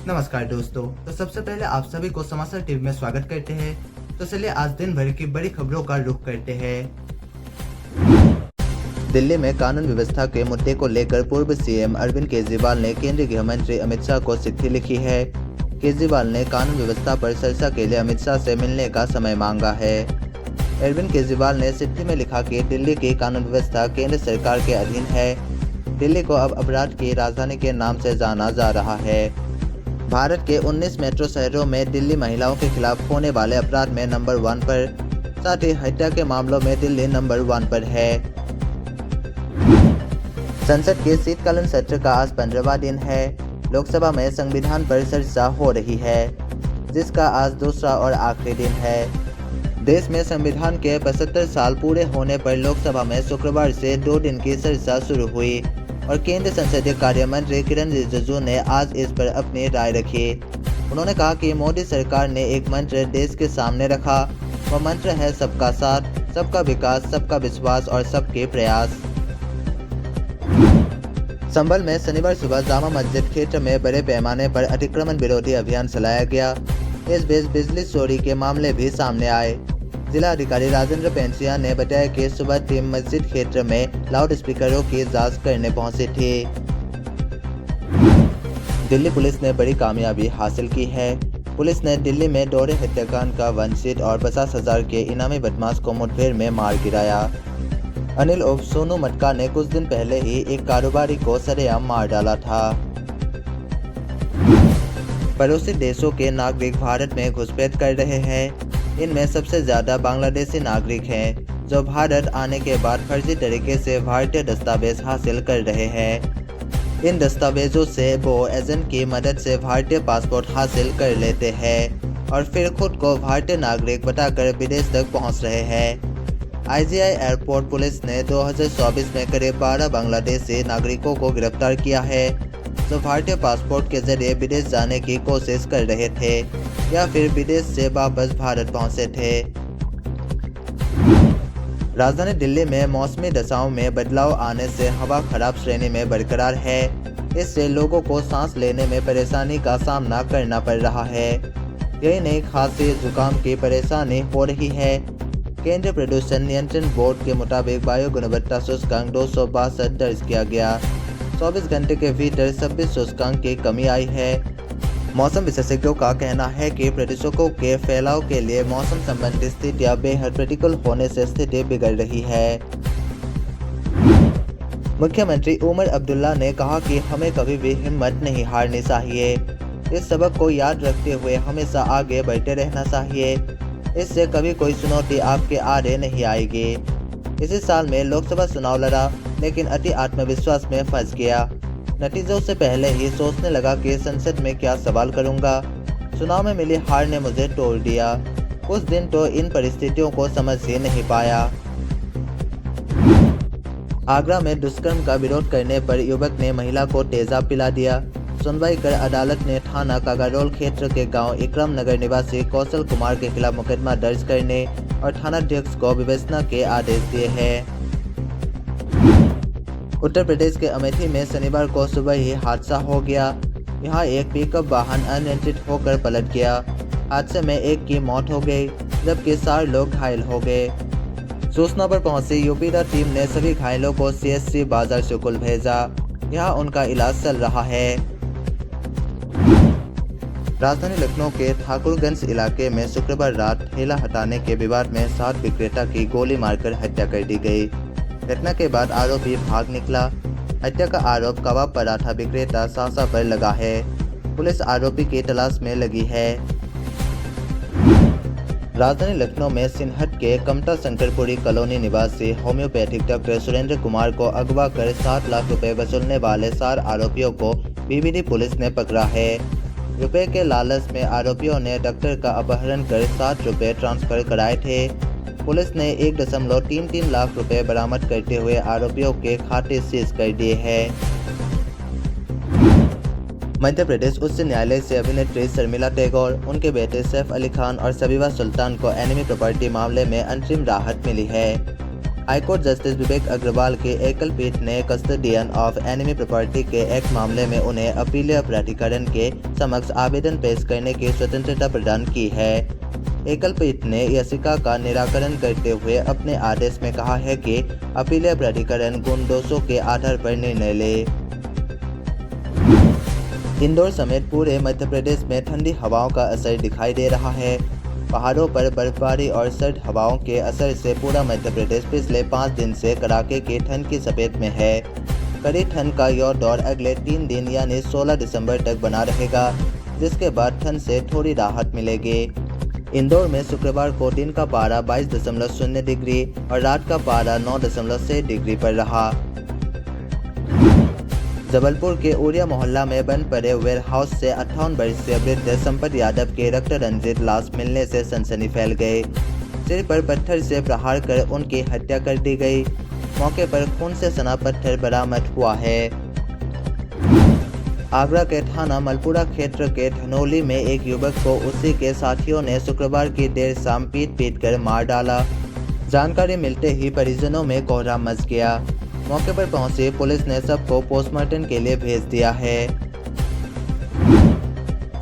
नमस्कार दोस्तों। तो सबसे पहले आप सभी को समाचार टीवी में स्वागत करते हैं। तो चलिए आज दिन भर की बड़ी खबरों का रुख करते हैं। दिल्ली में कानून व्यवस्था के मुद्दे को लेकर पूर्व सीएम अरविंद केजरीवाल ने केंद्रीय गृह मंत्री अमित शाह को चिट्ठी लिखी है। केजरीवाल ने कानून व्यवस्था पर चर्चा के लिए अमित शाह से मिलने का समय मांगा है। अरविंद केजरीवाल ने चिट्ठी में लिखा कि दिल्ली की कानून व्यवस्था केंद्र सरकार के अधीन है। दिल्ली को अब अपराध की राजधानी के नाम से जाना जा रहा है। भारत के 19 मेट्रो शहरों में दिल्ली महिलाओं के खिलाफ होने वाले अपराध में नंबर 1 पर, साथ ही हत्या के मामलों में दिल्ली नंबर 1 पर है। संसद के शीतकालीन सत्र का आज 15वां दिन है। लोकसभा में संविधान पर चर्चा हो रही है, जिसका आज दूसरा और आखिरी दिन है। देश में संविधान के 75 साल पूरे होने पर लोकसभा में शुक्रवार से 2 दिन की चर्चा शुरू हुई और केंद्रीय संसदीय कार्य मंत्री किरण रिजिजू ने आज इस पर अपनी राय रखी। उन्होंने कहा कि मोदी सरकार ने एक मंत्र देश के सामने रखा। वह मंत्र है सबका साथ, सबका विकास, सबका विश्वास और सबके प्रयास। संभल में शनिवार सुबह जामा मस्जिद क्षेत्र में बड़े पैमाने पर अतिक्रमण विरोधी अभियान चलाया गया। इस बीच बिजली चोरी के मामले भी सामने आए। जिला अधिकारी राजेंद्र पेंसिया ने बताया कि सुबह टीम मस्जिद क्षेत्र में लाउड स्पीकरों की जांच करने पहुंची थी। दिल्ली पुलिस ने बड़ी कामयाबी हासिल की है। पुलिस ने दिल्ली में दोहरे हत्याकांड का वंचित और 50,000 के इनामी बदमाश को मुठभेड़ में मार गिराया। अनिल उर्फ सोनू मटका ने कुछ दिन पहले ही एक कारोबारी को सरेआम मार डाला था। पड़ोसी देशों के नागरिक भारत में घुसपैठ कर रहे हैं। इनमें सबसे ज्यादा बांग्लादेशी नागरिक हैं, जो भारत आने के बाद फर्जी तरीके से भारतीय दस्तावेज हासिल कर रहे हैं। इन दस्तावेजों से वो एजेंट की मदद से भारतीय पासपोर्ट हासिल कर लेते हैं और फिर खुद को भारतीय नागरिक बताकर विदेश तक पहुंच रहे हैं। आईजीआई एयरपोर्ट पुलिस ने 2024 में करीब 12 बांग्लादेशी नागरिकों को गिरफ्तार किया है, जो भारतीय पासपोर्ट के जरिए विदेश जाने की कोशिश कर रहे थे या फिर विदेश से वापस भारत पहुंचे थे। राजधानी दिल्ली में मौसमी दशाओं में बदलाव आने से हवा खराब श्रेणी में बरकरार है। इससे लोगों को सांस लेने में परेशानी का सामना करना पड़ रहा है। यही नहीं, खांसी जुकाम की परेशानी हो रही है। केंद्रीय प्रदूषण नियंत्रण बोर्ड के मुताबिक वायु गुणवत्ता सूचकांक 262 दर्ज किया गया। 24 घंटे के भीतर 26 सूचकांक की कमी आई है। मौसम विशेषज्ञों का कहना है कि प्रदूषकों के फैलाव के लिए मौसम संबंधी स्थितियां बेहद प्रतिकूल होने से स्थिति बिगड़ रही है। मुख्यमंत्री उमर अब्दुल्ला ने कहा कि हमें कभी भी हिम्मत नहीं हारनी चाहिए। इस सबक को याद रखते हुए हमेशा आगे बढ़ते रहना चाहिए। इससे कभी कोई चुनौती आपके आड़े नहीं आएगी। इसी साल में लोकसभा चुनाव लड़ा, लेकिन अति आत्मविश्वास में फंस गया। नतीजों से पहले ही सोचने लगा कि संसद में क्या सवाल करूंगा। चुनाव में मिली हार ने मुझे तोड़ दिया। कुछ दिन तो इन परिस्थितियों को समझ ही नहीं पाया। आगरा में दुष्कर्म का विरोध करने पर युवक ने महिला को तेजाब पिला दिया। सुनवाई कर अदालत ने थाना कागारोल क्षेत्र के गांव इकराम नगर निवासी कौशल कुमार के खिलाफ मुकदमा दर्ज करने और थानाध्यक्ष को विवेचना के आदेश दिए हैं। उत्तर प्रदेश के अमेठी में शनिवार को सुबह ही हादसा हो गया। यहां एक पिकअप वाहन अनियंत्रित होकर पलट गया। हादसे में एक की मौत हो गई, जबकि 4 लोग घायल हो गए। सूचना पर पहुंची यूपीडा टीम ने सभी घायलों को सीएचसी बाजार शुक्ल भेजा। यहां उनका इलाज चल रहा है। राजधानी लखनऊ के ठाकुरगंज इलाके में शुक्रवार रात ठेला हटाने के विवाद में 7 विक्रेता की गोली मारकर हत्या कर दी गई। घटना के बाद आरोपी भाग निकला। हत्या का आरोप कबाब पराठा विक्रेता सासा पर लगा है। पुलिस आरोपी की तलाश में लगी है। राजधानी लखनऊ में सिनहट के कमता शंकरपुरी कॉलोनी निवासी होम्योपैथिक डॉक्टर सुरेंद्र कुमार को अगवा कर 7 लाख रुपए वसूलने वाले 4 आरोपियों को बीबीडी पुलिस ने पकड़ा है। रुपए के लालच में आरोपियों ने डॉक्टर का अपहरण कर 7 रुपए ट्रांसफर कराए थे। पुलिस ने 1.33 लाख रुपए बरामद करते हुए आरोपियों के खाते सीज कर दिए हैं। मध्य प्रदेश उच्च न्यायालय से अभिनेत्री शर्मिला टैगोर, उनके बेटे सैफ अली खान और सबीबा सुल्तान को एनिमी प्रॉपर्टी मामले में अंतरिम राहत मिली है। हाईकोर्ट जस्टिस विवेक अग्रवाल की एकल पीठ ने कस्टोडियन ऑफ एनिमी प्रॉपर्टी के एक मामले में उन्हें अपीलीय प्राधिकरण के समक्ष आवेदन पेश करने की स्वतंत्रता प्रदान की है। एकल पीठ ने याचिका का निराकरण करते हुए अपने आदेश में कहा है कि अपीलीय प्राधिकरण गुण दोषों के आधार पर निर्णय ले। इंदौर समेत पूरे मध्य प्रदेश में ठंडी हवाओं का असर दिखाई दे रहा है। पहाड़ों पर बर्फबारी और सर्द हवाओं के असर से पूरा मध्य प्रदेश पिछले 5 दिन से कड़ाके की ठंड की चपेट में है। कड़ी ठंड का यह दौर अगले 3 दिन यानी 16 दिसंबर तक बना रहेगा, जिसके बाद ठंड से थोड़ी राहत मिलेगी। इंदौर में शुक्रवार को दिन का पारा 22.0 डिग्री और रात का पारा 9.6 डिग्री पर रहा। जबलपुर के उड़िया मोहल्ला में बंद पड़े वेयर हाउस से 58 वर्षीय वृद्ध संपत यादव के रक्त रंजित लाश मिलने से सनसनी फैल गई। सिर पर पत्थर से प्रहार कर उनकी हत्या कर दी गई। मौके पर खून से सना पत्थर बरामद हुआ है। आगरा के थाना मलपुरा क्षेत्र के धनौली में एक युवक को उसी के साथियों ने शुक्रवार की देर शाम पीट कर मार डाला। जानकारी मिलते ही परिजनों में कोहराम मच गया। मौके पर पहुंची पुलिस ने सबको पोस्टमार्टम के लिए भेज दिया है।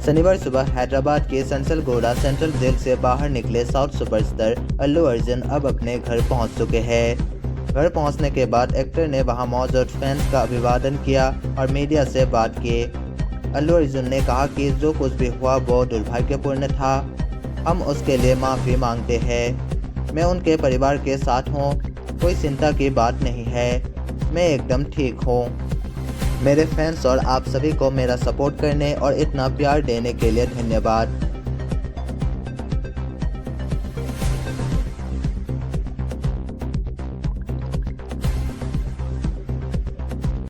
शनिवार सुबह हैदराबाद के संसलगोड़ा सेंट्रल जेल से बाहर निकले साउथ सुपरस्टार अल्लू अर्जुन अब अपने घर पहुंच चुके हैं। घर पहुंचने के बाद एक्टर ने वहां मौजूद फैंस का अभिवादन किया और मीडिया से बात की। अल्लू अर्जुन ने कहा कि जो कुछ भी हुआ वो दुर्भाग्यपूर्ण था। हम उसके लिए माफ़ी मांगते हैं। मैं उनके परिवार के साथ हूँ, कोई चिंता की बात नहीं है। मैं एकदम ठीक हूँ। मेरे फैंस और आप सभी को मेरा सपोर्ट करने और इतना प्यार देने के लिए धन्यवाद।